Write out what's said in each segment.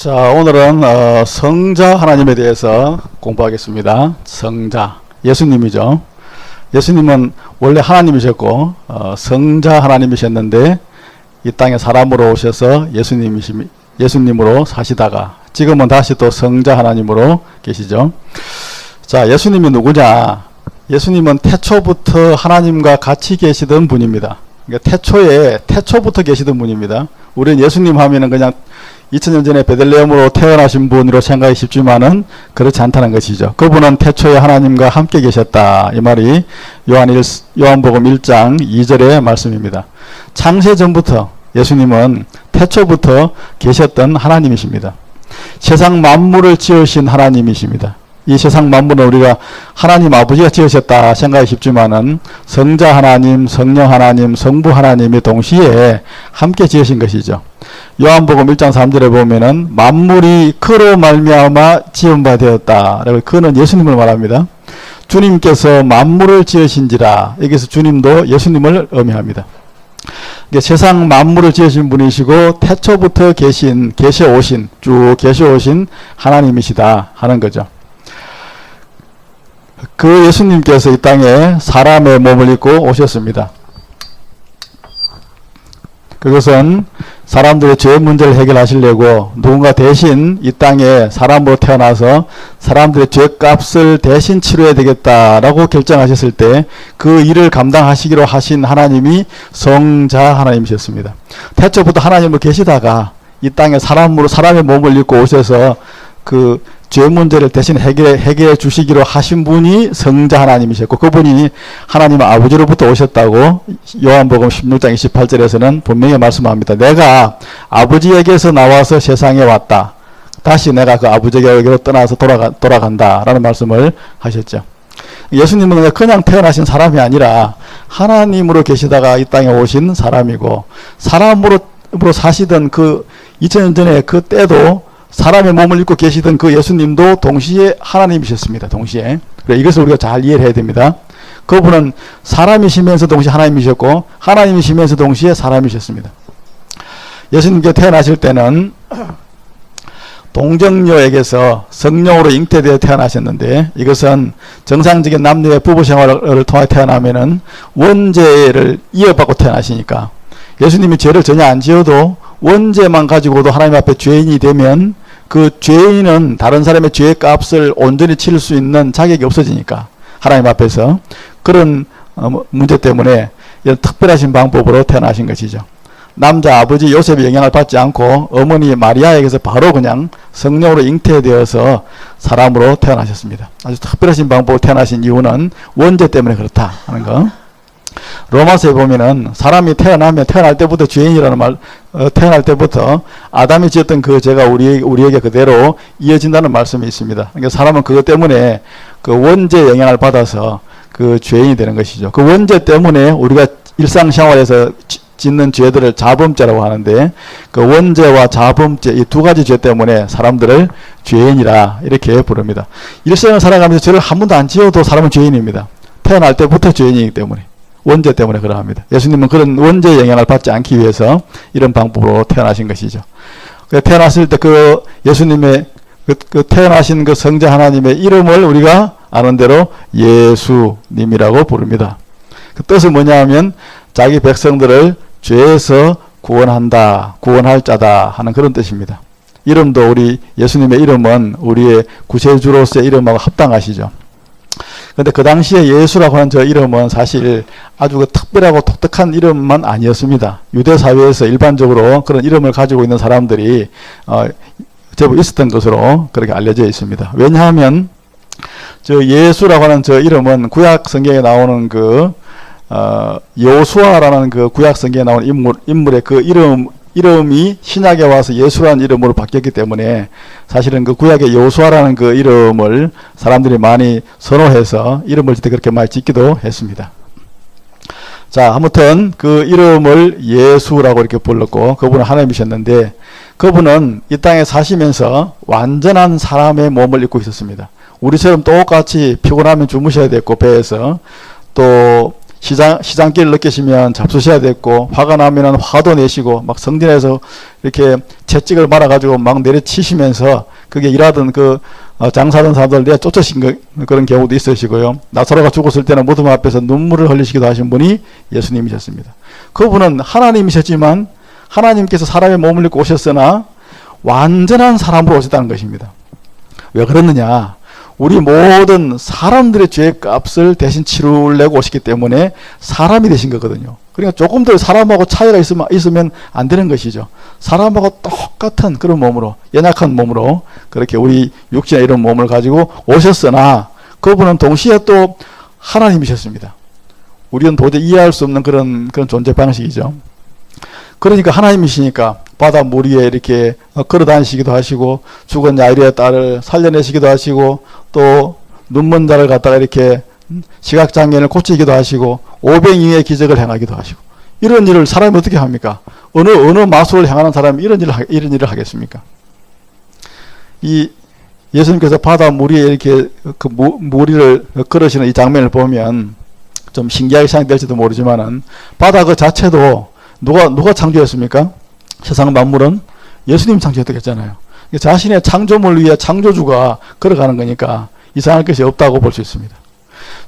자, 오늘은 성자 하나님에 대해서 공부하겠습니다. 성자, 예수님이죠. 예수님은 원래 하나님이셨고 성자 하나님이셨는데 이 땅에 사람으로 오셔서 예수님으로 사시다가 지금은 다시 또 성자 하나님으로 계시죠. 자, 예수님이 누구냐? 예수님은 태초부터 하나님과 같이 계시던 분입니다. 그러니까 태초부터 계시던 분입니다. 우리는 예수님 하면은 그냥 2000년 전에 베들레헴으로 태어나신 분으로 생각이 쉽지만은 그렇지 않다는 것이죠. 그분은 태초에 하나님과 함께 계셨다. 이 말이 요한복음 1장 2절의 말씀입니다. 창세 전부터 예수님은 태초부터 계셨던 하나님이십니다. 세상 만물을 지으신 하나님이십니다. 이 세상 만물은 우리가 하나님 아버지가 지으셨다 생각이 쉽지만은 성자 하나님, 성령 하나님, 성부 하나님이 동시에 함께 지으신 것이죠. 요한복음 1장 3절에 보면은 만물이 그로 말미암아 지은 바 되었다. 그는 예수님을 말합니다. 주님께서 만물을 지으신지라. 여기서 주님도 예수님을 의미합니다. 세상 만물을 지으신 분이시고 태초부터 쭉 계셔오신 하나님이시다 하는 거죠. 그 예수님께서 이 땅에 사람의 몸을 입고 오셨습니다. 그것은 사람들의 죄 문제를 해결하시려고 누군가 대신 이 땅에 사람으로 태어나서 사람들의 죄값을 대신 치러야 되겠다라고 결정하셨을 때 그 일을 감당하시기로 하신 하나님이 성자 하나님이셨습니다. 태초부터 하나님으로 계시다가 이 땅에 사람의 몸을 입고 오셔서 그 죄 문제를 대신 해결해 주시기로 하신 분이 성자 하나님이셨고 그분이 하나님 아버지로부터 오셨다고 요한복음 16장 28절에서는 분명히 말씀합니다. 내가 아버지에게서 나와서 세상에 왔다. 다시 내가 그 아버지에게로 떠나서 돌아간다 라는 말씀을 하셨죠. 예수님은 그냥 태어나신 사람이 아니라 하나님으로 계시다가 이 땅에 오신 사람이고 사람으로 사시던 그 2000년 전에 그 때도 사람의 몸을 입고 계시던 그 예수님도 동시에 하나님이셨습니다. 동시에. 그래, 이것을 우리가 잘 이해를 해야 됩니다. 그분은 사람이시면서 동시에 하나님이셨고 하나님이시면서 동시에 사람이셨습니다. 예수님께 태어나실 때는 동정녀에게서 성령으로 잉태되어 태어나셨는데 이것은 정상적인 남녀의 부부 생활을 통해 태어나면은 원죄를 이어받고 태어나시니까 예수님이 죄를 전혀 안 지어도 원죄만 가지고도 하나님 앞에 죄인이 되면 그 죄인은 다른 사람의 죄의 값을 온전히 치를 수 있는 자격이 없어지니까 하나님 앞에서 그런 문제 때문에 이런 특별하신 방법으로 태어나신 것이죠. 남자 아버지 요셉의 영향을 받지 않고 어머니 마리아에게서 바로 그냥 성령으로 잉태되어서 사람으로 태어나셨습니다. 아주 특별하신 방법으로 태어나신 이유는 원죄 때문에 그렇다 하는 거. 로마서에 보면은 사람이 태어날 때부터 죄인이라는 말, 태어날 때부터 아담이 지었던 그 죄가 우리에게 그대로 이어진다는 말씀이 있습니다. 그러니까 사람은 그것 때문에 그 원죄 영향을 받아서 그 죄인이 되는 것이죠. 그 원죄 때문에 우리가 일상생활에서 짓는 죄들을 자범죄라고 하는데 그 원죄와 자범죄 이 두 가지 죄 때문에 사람들을 죄인이라 이렇게 부릅니다. 일생을 살아가면서 죄를 한 번도 안 지어도 사람은 죄인입니다. 태어날 때부터 죄인이기 때문에. 원죄 때문에 그러합니다. 예수님은 그런 원죄의 영향을 받지 않기 위해서 이런 방법으로 태어나신 것이죠. 태어났을 때 그 예수님의 그 태어나신 그 성자 하나님의 이름을 우리가 아는 대로 예수님이라고 부릅니다. 그 뜻은 뭐냐 하면 자기 백성들을 죄에서 구원한다, 구원할 자다 하는 그런 뜻입니다. 이름도 우리 예수님의 이름은 우리의 구세주로서의 이름하고 합당하시죠. 그런데 그 당시에 예수라고 하는 저 이름은 사실 아주 그 특별하고 독특한 이름만 아니었습니다. 유대 사회에서 일반적으로 그런 이름을 가지고 있는 사람들이 제법 있었던 것으로 그렇게 알려져 있습니다. 왜냐하면 저 예수라고 하는 저 이름은 구약 성경에 나오는 그 여호수아라는 그 구약 성경에 나오는 인물의 그 이름이 신약에 와서 예수라는 이름으로 바뀌었기 때문에 사실은 그 구약의 여호수아라는 그 이름을 사람들이 많이 선호해서 이름을 짓때 그렇게 많이 짓기도 했습니다. 자, 아무튼 그 이름을 예수라고 이렇게 불렀고 그분은 하나님이셨는데 그분은 이 땅에 사시면서 완전한 사람의 몸을 입고 있었습니다. 우리처럼 똑같이 피곤하면 주무셔야 됐고 배에서 또 시장길을 느끼시면 잡수셔야 됐고, 화가 나면은 화도 내시고, 막 성전에서 이렇게 채찍을 말아가지고 막 내려치시면서, 그게 일하던 장사하던 사람들 내가 쫓으신 그런 경우도 있으시고요. 나사로가 죽었을 때는 무덤 앞에서 눈물을 흘리시기도 하신 분이 예수님이셨습니다. 그분은 하나님이셨지만, 하나님께서 사람의 몸을 입고 오셨으나, 완전한 사람으로 오셨다는 것입니다. 왜 그랬느냐? 우리 모든 사람들의 죄의 값을 대신 치르려고 오셨기 때문에 사람이 되신 거거든요. 그러니까 조금 더 사람하고 차이가 있으면 안 되는 것이죠. 사람하고 똑같은 그런 몸으로, 연약한 몸으로 그렇게 우리 육신의 이런 몸을 가지고 오셨으나 그분은 동시에 또 하나님이셨습니다. 우리는 도저히 이해할 수 없는 그런 존재 방식이죠. 그러니까 하나님이시니까 바다 물 위에 이렇게 걸어 다니시기도 하시고, 죽은 야이르의 딸을 살려내시기도 하시고, 또 눈먼 자를 갖다가 이렇게 시각장애인을 고치기도 하시고, 오병이의 기적을 행하기도 하시고, 이런 일을 사람이 어떻게 합니까? 어느 마술을 행하는 사람이 이런 일을 하겠습니까? 예수님께서 바다 물 위에 이렇게 물 위를 걸으시는 이 장면을 보면 좀 신기하게 생각될지도 모르지만은, 바다 그 자체도 누가 창조했습니까? 세상 만물은 예수님 창조했다고 했잖아요. 자신의 창조물 위에 창조주가 걸어가는 거니까 이상할 것이 없다고 볼 수 있습니다.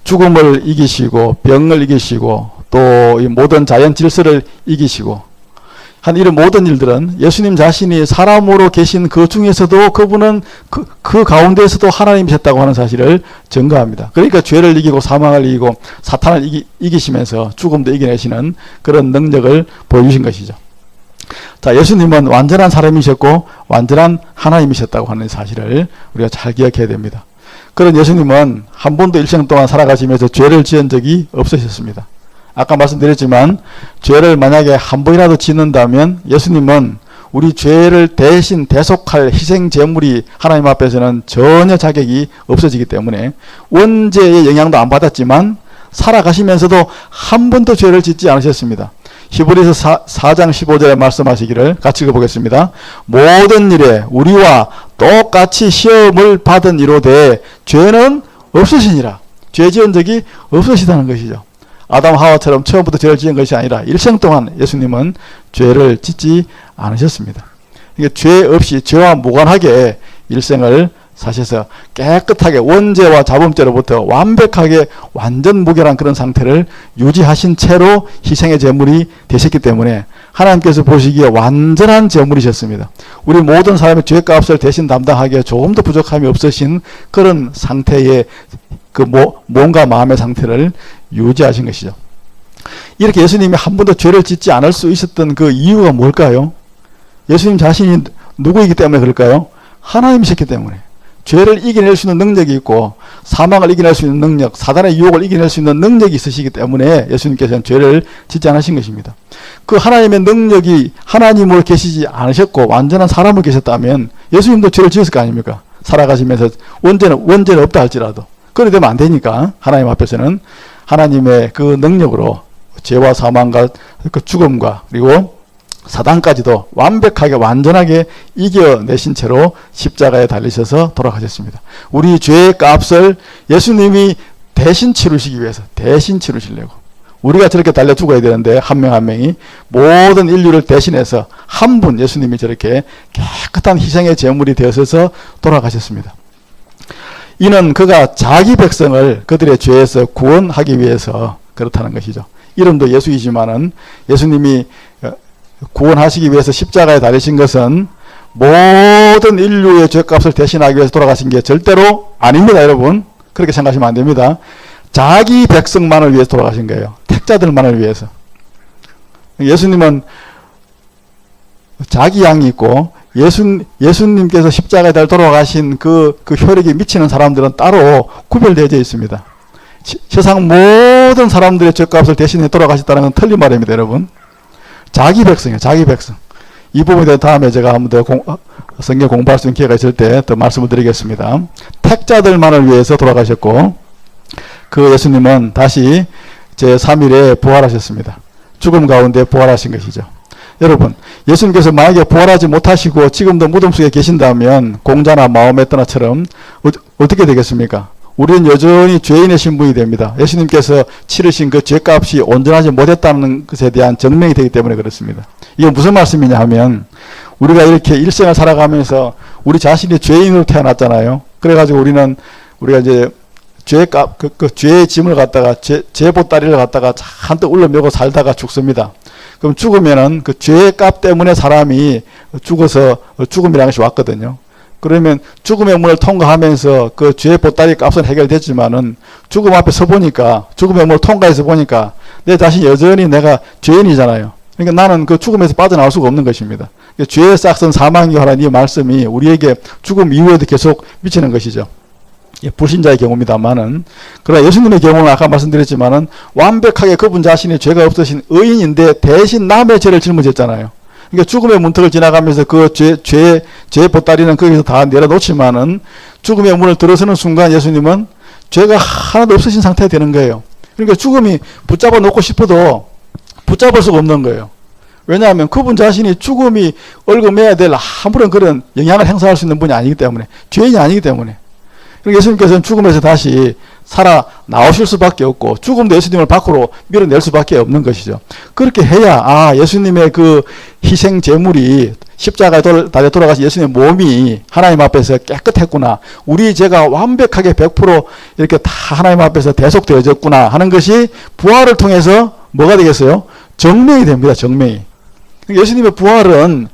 죽음을 이기시고 병을 이기시고 또 이 모든 자연 질서를 이기시고 한 이런 모든 일들은 예수님 자신이 사람으로 계신 그 중에서도 그분은 그 가운데에서도 하나님이셨다고 하는 사실을 증거합니다. 그러니까 죄를 이기고 사망을 이기고 사탄을 이기시면서 죽음도 이겨내시는 그런 능력을 보여주신 것이죠. 자, 예수님은 완전한 사람이셨고 완전한 하나님이셨다고 하는 사실을 우리가 잘 기억해야 됩니다. 그런 예수님은 한 번도 일생 동안 살아가시면서 죄를 지은 적이 없으셨습니다. 아까 말씀드렸지만 죄를 만약에 한 번이라도 짓는다면 예수님은 우리 죄를 대신 대속할 희생 제물이 하나님 앞에서는 전혀 자격이 없어지기 때문에 원죄의 영향도 안 받았지만 살아가시면서도 한 번도 죄를 짓지 않으셨습니다. 히브리서 4장 15절에 말씀하시기를 같이 읽어보겠습니다. 모든 일에 우리와 똑같이 시험을 받은 이로되 죄는 없으시니라. 죄 지은 적이 없으시다는 것이죠. 아담 하와처럼 처음부터 죄를 지은 것이 아니라 일생 동안 예수님은 죄를 짓지 않으셨습니다. 그러니까 죄 없이 죄와 무관하게 일생을 사셔서 깨끗하게 원죄와 자범죄로부터 완벽하게 완전 무결한 그런 상태를 유지하신 채로 희생의 제물이 되셨기 때문에 하나님께서 보시기에 완전한 제물이셨습니다. 우리 모든 사람의 죄값을 대신 담당하기에 조금 더 부족함이 없으신 그런 상태의 그 몸과 마음의 상태를 유지하신 것이죠. 이렇게 예수님이 한 번도 죄를 짓지 않을 수 있었던 그 이유가 뭘까요? 예수님 자신이 누구이기 때문에 그럴까요? 하나님이셨기 때문에. 죄를 이겨낼 수 있는 능력이 있고 사망을 이겨낼 수 있는 능력, 사단의 유혹을 이겨낼 수 있는 능력이 있으시기 때문에 예수님께서는 죄를 짓지 않으신 것입니다. 그 하나님의 능력이 하나님으로 계시지 않으셨고 완전한 사람으로 계셨다면 예수님도 죄를 지었을 거 아닙니까? 살아가시면서 원죄는 없다 할지라도. 그래 되면 안 되니까 하나님 앞에서는 하나님의 그 능력으로 죄와 사망과 그 죽음과 그리고 사단까지도 완벽하게 완전하게 이겨내신 채로 십자가에 달리셔서 돌아가셨습니다. 우리 죄의 값을 예수님이 대신 치르시기 위해서 대신 치르시려고 우리가 저렇게 달려 죽어야 되는데 한 명 한 명이 모든 인류를 대신해서 한 분 예수님이 저렇게 깨끗한 희생의 제물이 되어서 돌아가셨습니다. 이는 그가 자기 백성을 그들의 죄에서 구원하기 위해서 그렇다는 것이죠. 이름도 예수이지만은 예수님이 구원하시기 위해서 십자가에 달리신 것은 모든 인류의 죄값을 대신하기 위해서 돌아가신 게 절대로 아닙니다, 여러분. 그렇게 생각하시면 안 됩니다. 자기 백성만을 위해서 돌아가신 거예요. 택자들만을 위해서. 예수님은 자기 양이 있고 예수님께서 십자가에 달려 돌아가신 그 효력이 미치는 사람들은 따로 구별되어 있습니다. 세상 모든 사람들의 죄값을 대신해 돌아가셨다는 건 틀린 말입니다, 여러분. 자기 백성이에요. 자기 백성. 이 부분에 대해 다음에 제가 한번 더 성경 공부할 수 있는 기회가 있을 때 더 말씀을 드리겠습니다. 택자들만을 위해서 돌아가셨고 그 예수님은 다시 제3일에 부활하셨습니다. 죽음 가운데 부활하신 것이죠. 여러분, 예수님께서 만약에 부활하지 못하시고 지금도 무덤 속에 계신다면 공자나 마호메트나처럼 어떻게 되겠습니까? 우리는 여전히 죄인의 신분이 됩니다. 예수님께서 치르신 그 죄값이 온전하지 못했다는 것에 대한 증명이 되기 때문에 그렇습니다. 이게 무슨 말씀이냐 하면 우리가 이렇게 일생을 살아가면서 우리 자신이 죄인으로 태어났잖아요. 그래가지고 우리가 이제 죄값, 죄의 짐을 갖다가 죄 보따리를 갖다가 한뜩 울려매고 살다가 죽습니다. 그럼 죽으면은 그 죄의 값 때문에 사람이 죽어서 죽음이라는 것이 왔거든요. 그러면 죽음의 문을 통과하면서 그 죄의 보따리 값은 해결됐지만은 죽음 앞에 서 보니까, 죽음의 문을 통과해서 보니까 내 자신이 여전히 내가 죄인이잖아요. 그러니까 나는 그 죽음에서 빠져나올 수가 없는 것입니다. 죄의 싹은 사망이요 하라는 이 말씀이 우리에게 죽음 이후에도 계속 미치는 것이죠. 불신자의 경우입니다만은, 그러나 예수님의 경우는 아까 말씀드렸지만은 완벽하게 그분 자신이 죄가 없으신 의인인데 대신 남의 죄를 짊어졌잖아요. 그러니까 죽음의 문턱을 지나가면서 그 죄의 보따리는 거기서 다 내려놓지만은 죽음의 문을 들어서는 순간 예수님은 죄가 하나도 없으신 상태가 되는 거예요. 그러니까 죽음이 붙잡아 놓고 싶어도 붙잡을 수가 없는 거예요. 왜냐하면 그분 자신이 죽음이 얽어매야 될 아무런 그런 영향을 행사할 수 있는 분이 아니기 때문에, 죄인이 아니기 때문에. 그러니까 예수님께서는 죽음에서 다시 살아 나오실 수밖에 없고 죽음도 예수님을 밖으로 밀어낼 수밖에 없는 것이죠. 그렇게 해야 예수님의 그 희생 제물이 십자가에 달려 돌아가신 예수님의 몸이 하나님 앞에서 깨끗했구나, 우리 죄가 완벽하게 100% 이렇게 다 하나님 앞에서 대속되어졌구나 하는 것이 부활을 통해서 뭐가 되겠어요? 증명이 됩니다. 증명이. 예수님의 부활은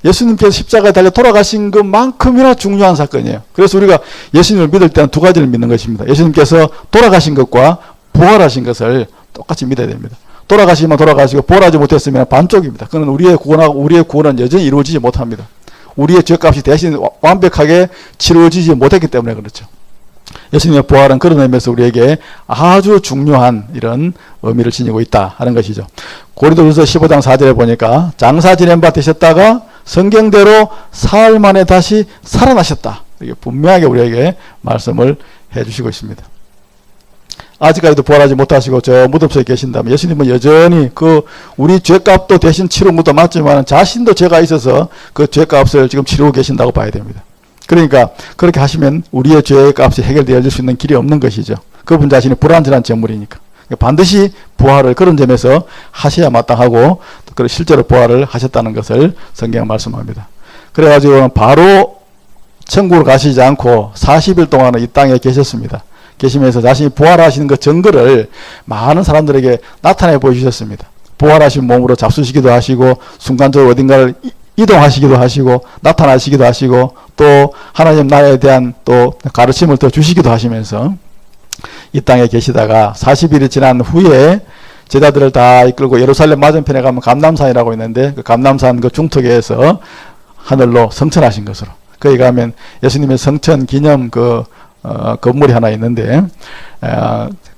예수님께서 십자가에 달려 돌아가신 것만큼이나 중요한 사건이에요. 그래서 우리가 예수님을 믿을 때는 두 가지를 믿는 것입니다. 예수님께서 돌아가신 것과 부활하신 것을 똑같이 믿어야 됩니다. 돌아가시면 돌아가시고 부활하지 못했으면 반쪽입니다. 그건 우리의 구원은 여전히 이루어지지 못합니다. 우리의 죄값이 대신 완벽하게 치루어지지 못했기 때문에 그렇죠. 예수님의 부활은 그런 의미에서 우리에게 아주 중요한 이런 의미를 지니고 있다 하는 것이죠. 고린도후서 15장 4절에 보니까 장사 지낸 바 되셨다가 성경대로 사흘 만에 다시 살아나셨다. 이게 분명하게 우리에게 말씀을 해주시고 있습니다. 아직까지도 부활하지 못하시고 저 무덤 속에 계신다면 예수님은 여전히 우리 죄값도 대신 치른 것도 맞지만 자신도 죄가 있어서 그 죄값을 지금 치르고 계신다고 봐야 됩니다. 그러니까 그렇게 하시면 우리의 죄값이 해결되어질 수 있는 길이 없는 것이죠. 그분 자신이 불완전한 제물이니까. 반드시 부활을 그런 점에서 하셔야 마땅하고 실제로 부활을 하셨다는 것을 성경은 말씀합니다. 그래가지고 바로 천국으로 가시지 않고 40일 동안은 이 땅에 계셨습니다. 계시면서 자신이 부활하시는 그 증거를 많은 사람들에게 나타내 보여주셨습니다. 부활하신 몸으로 잡수시기도 하시고 순간적으로 어딘가를 이동하시기도 하시고 나타나시기도 하시고 또 하나님 나라에 대한 또 가르침을 더 주시기도 하시면서 이 땅에 계시다가 40일이 지난 후에 제자들을 다 이끌고 예루살렘 맞은편에 가면 감람산이라고 있는데 그 감람산 그 중턱에서 하늘로 성천하신 것으로, 거기 가면 예수님의 성천 기념 건물이 하나 있는데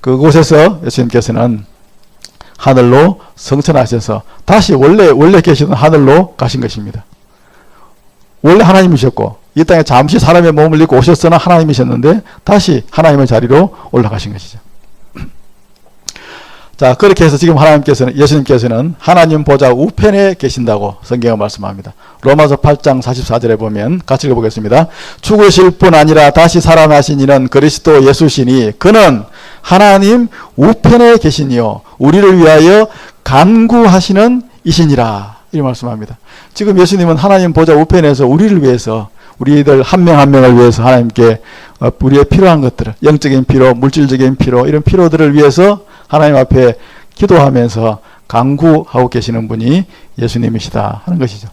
그곳에서 예수님께서는 하늘로 성천하셔서 다시 원래 계시던 하늘로 가신 것입니다. 원래 하나님이셨고 이 땅에 잠시 사람의 몸을 입고 오셨으나 하나님이셨는데 다시 하나님의 자리로 올라가신 것이죠. 자, 그렇게 해서 지금 예수님께서는 하나님 보좌 우편에 계신다고 성경은 말씀합니다. 로마서 8장 44절에 보면 같이 읽어보겠습니다. 죽으실 뿐 아니라 다시 살아나신 이는 그리스도 예수시니 그는 하나님 우편에 계시니요 우리를 위하여 간구하시는 이시니라, 이 말씀합니다. 지금 예수님은 하나님 보좌 우편에서 우리를 위해서, 우리들 한 명 한 명을 위해서 하나님께 우리의 필요한 것들을, 영적인 필요, 물질적인 필요, 이런 필요들을 위해서 하나님 앞에 기도하면서 간구하고 계시는 분이 예수님이시다 하는 것이죠.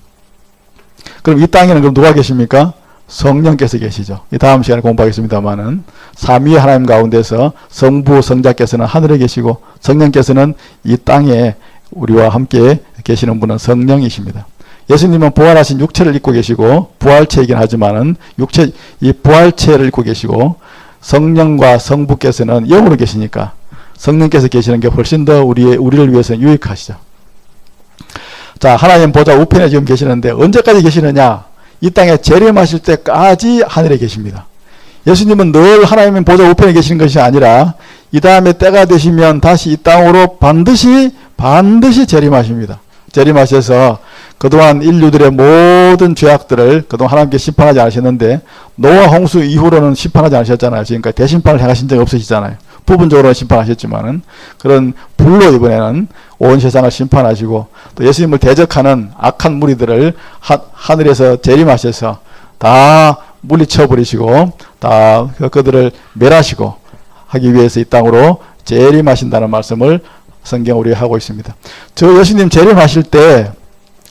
그럼 이 땅에는 그럼 누가 계십니까? 성령께서 계시죠. 이 다음 시간에 공부하겠습니다만은 삼위의 하나님 가운데서 성부 성자께서는 하늘에 계시고 성령께서는 이 땅에 우리와 함께 계시는 분은 성령이십니다. 예수님은 부활하신 육체를 입고 계시고 부활체이긴 하지만은 이 부활체를 입고 계시고 성령과 성부께서는 영으로 계시니까 성령께서 계시는 게 훨씬 더 우리를 위해서는 유익하시죠. 자, 하나님 보좌 우편에 지금 계시는데 언제까지 계시느냐? 이 땅에 재림하실 때까지 하늘에 계십니다. 예수님은 늘 하나님의 보좌 우편에 계시는 것이 아니라 이 다음에 때가 되시면 다시 이 땅으로 반드시 재림하십니다. 재림하셔서 그동안 인류들의 모든 죄악들을 그동안 하나님께 심판하지 않으셨는데 노아 홍수 이후로는 심판하지 않으셨잖아요. 지금까지 대심판을 행하신 적이 없으시잖아요. 부분적으로 심판하셨지만은 그런 불로 이번에는 온 세상을 심판하시고 또 예수님을 대적하는 악한 무리들을 하늘에서 재림하셔서 다 물리쳐 버리시고 다 그들을 멸하시고 하기 위해서 이 땅으로 재림하신다는 말씀을 성경으로 하고 있습니다. 저 예수님 재림하실 때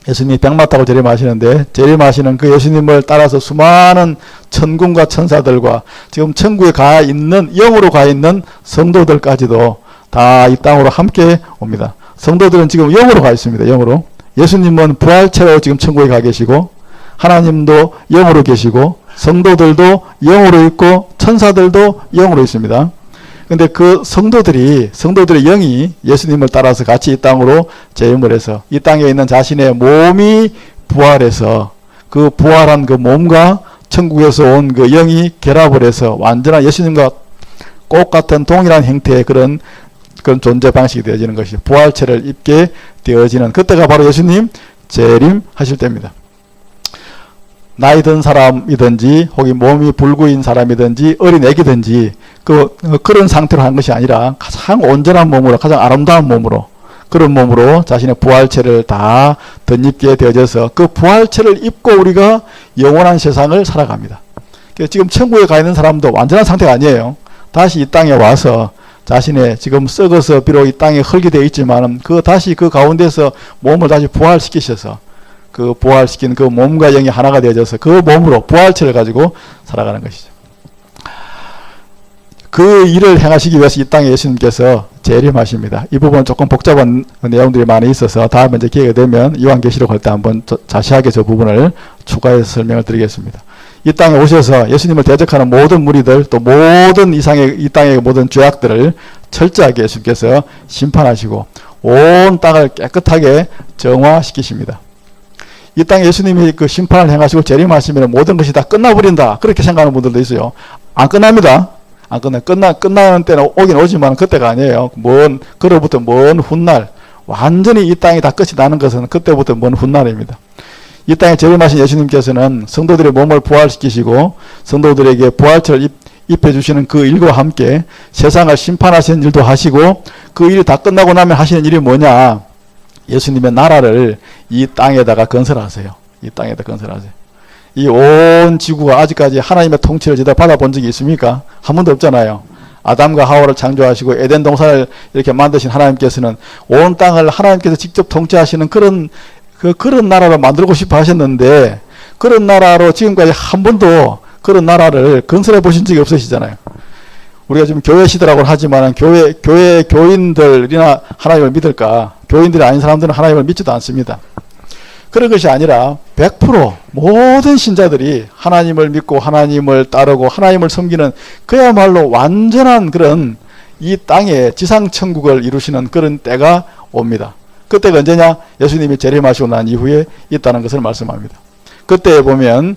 예수님이 백마 타고 재림하시는데 재림하시는 그 예수님을 따라서 수많은 천군과 천사들과 지금 천국에 가 있는 영으로 가 있는 성도들까지도 다 이 땅으로 함께 옵니다. 성도들은 지금 영으로 가 있습니다. 영으로. 예수님은 부활체로 지금 천국에 가 계시고 하나님도 영으로 계시고 성도들도 영으로 있고 천사들도 영으로 있습니다. 근데 그 성도들의 영이 예수님을 따라서 같이 이 땅으로 재림을 해서 이 땅에 있는 자신의 몸이 부활해서 그 부활한 그 몸과 천국에서 온 그 영이 결합을 해서 완전한 예수님과 똑같은 동일한 형태의 그런 존재 방식이 되어지는 것이 부활체를 입게 되어지는 그때가 바로 예수님 재림하실 때입니다. 나이 든 사람이든지 혹은 몸이 불구인 사람이든지 어린 애기든지 그런 상태로 한 것이 아니라 가장 온전한 몸으로 가장 아름다운 몸으로 그런 몸으로 자신의 부활체를 다 덧입게 되어져서 그 부활체를 입고 우리가 영원한 세상을 살아갑니다. 지금 천국에 가 있는 사람도 완전한 상태가 아니에요. 다시 이 땅에 와서 자신의 지금 썩어서 비록 이 땅에 흙이 되어 있지만 다시 그 가운데서 몸을 다시 부활시키셔서 그 부활시킨 그 몸과 영이 하나가 되어져서 그 몸으로 부활체를 가지고 살아가는 것이죠. 그 일을 행하시기 위해서 이 땅에 예수님께서 재림하십니다. 이 부분은 조금 복잡한 내용들이 많이 있어서 다음에 이제 기회가 되면 요한계시록 할 때 한번 자세하게 저 부분을 추가해서 설명을 드리겠습니다. 이 땅에 오셔서 예수님을 대적하는 모든 무리들 또 모든 이 땅의 모든 죄악들을 철저하게 예수님께서 심판하시고 온 땅을 깨끗하게 정화시키십니다. 이 땅에 예수님이 그 심판을 행하시고 재림하시면 모든 것이 다 끝나버린다. 그렇게 생각하는 분들도 있어요. 안 끝납니다. 안 끝나는 때는 오긴 오지만 그때가 아니에요. 그로부터 먼 훗날, 완전히 이 땅이 다 끝이 나는 것은 그때부터 먼 훗날입니다. 이 땅에 재림하신 예수님께서는 성도들의 몸을 부활시키시고 성도들에게 부활체를 입혀주시는 그 일과 함께 세상을 심판하시는 일도 하시고 그 일이 다 끝나고 나면 하시는 일이 뭐냐? 예수님의 나라를 이 땅에다가 건설하세요. 이 땅에다 건설하세요. 이 온 지구가 아직까지 하나님의 통치를 제대로 받아본 적이 있습니까? 한 번도 없잖아요. 아담과 하와를 창조하시고 에덴 동산을 이렇게 만드신 하나님께서는 온 땅을 하나님께서 직접 통치하시는 그런 나라를 만들고 싶어 하셨는데 그런 나라로 지금까지 한 번도 그런 나라를 건설해 보신 적이 없으시잖아요. 우리가 지금 교회 시대라고 하지만 교회 교인들이나 하나님을 믿을까? 교인들이 아닌 사람들은 하나님을 믿지도 않습니다. 그런 것이 아니라 100% 모든 신자들이 하나님을 믿고 하나님을 따르고 하나님을 섬기는 그야말로 완전한 그런 이 땅에 지상천국을 이루시는 그런 때가 옵니다. 그때가 언제냐? 예수님이 재림하시고 난 이후에 있다는 것을 말씀합니다. 그때에 보면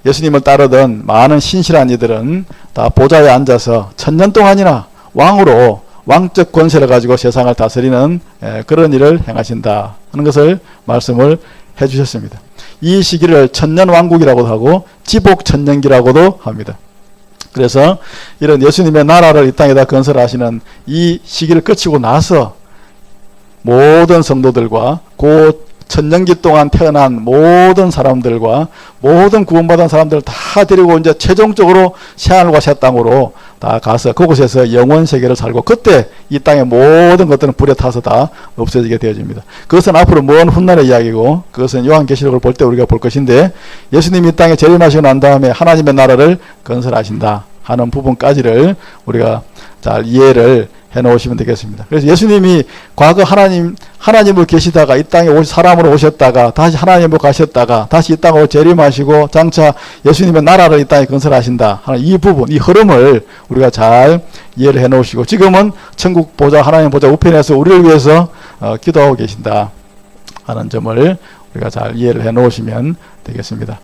예수님을 따르던 많은 신실한 이들은 다 보좌에 앉아서 1000년 동안이나 왕으로 왕적 권세를 가지고 세상을 다스리는 그런 일을 행하신다 하는 것을 말씀을 해주셨습니다. 이 시기를 천년왕국이라고도 하고 지복천년기라고도 합니다. 그래서 이런 예수님의 나라를 이 땅에다 건설하시는 이 시기를 거치고 나서 모든 성도들과 그 천년기 동안 태어난 모든 사람들과 모든 구원받은 사람들을 다 데리고 이제 최종적으로 새하늘과 새 땅으로 다 가서 그곳에서 영원 세계를 살고 그때 이 땅의 모든 것들은 불에 타서 다 없어지게 되어집니다. 그것은 앞으로 먼 훗날의 이야기고 그것은 요한계시록을 볼 때 우리가 볼 것인데 예수님이 이 땅에 재림하시고 난 다음에 하나님의 나라를 건설하신다 하는 부분까지를 우리가 잘 이해를 해놓으시면 되겠습니다. 그래서 예수님이 과거 하나님으로 계시다가 이 땅에 사람으로 오셨다가 다시 하나님으로 가셨다가 다시 이 땅으로 재림하시고 장차 예수님의 나라를 이 땅에 건설하신다 하는 이 부분, 이 흐름을 우리가 잘 이해를 해놓으시고 지금은 천국 보좌, 하나님 보좌 우편에서 우리를 위해서 기도하고 계신다 하는 점을 우리가 잘 이해를 해놓으시면 되겠습니다.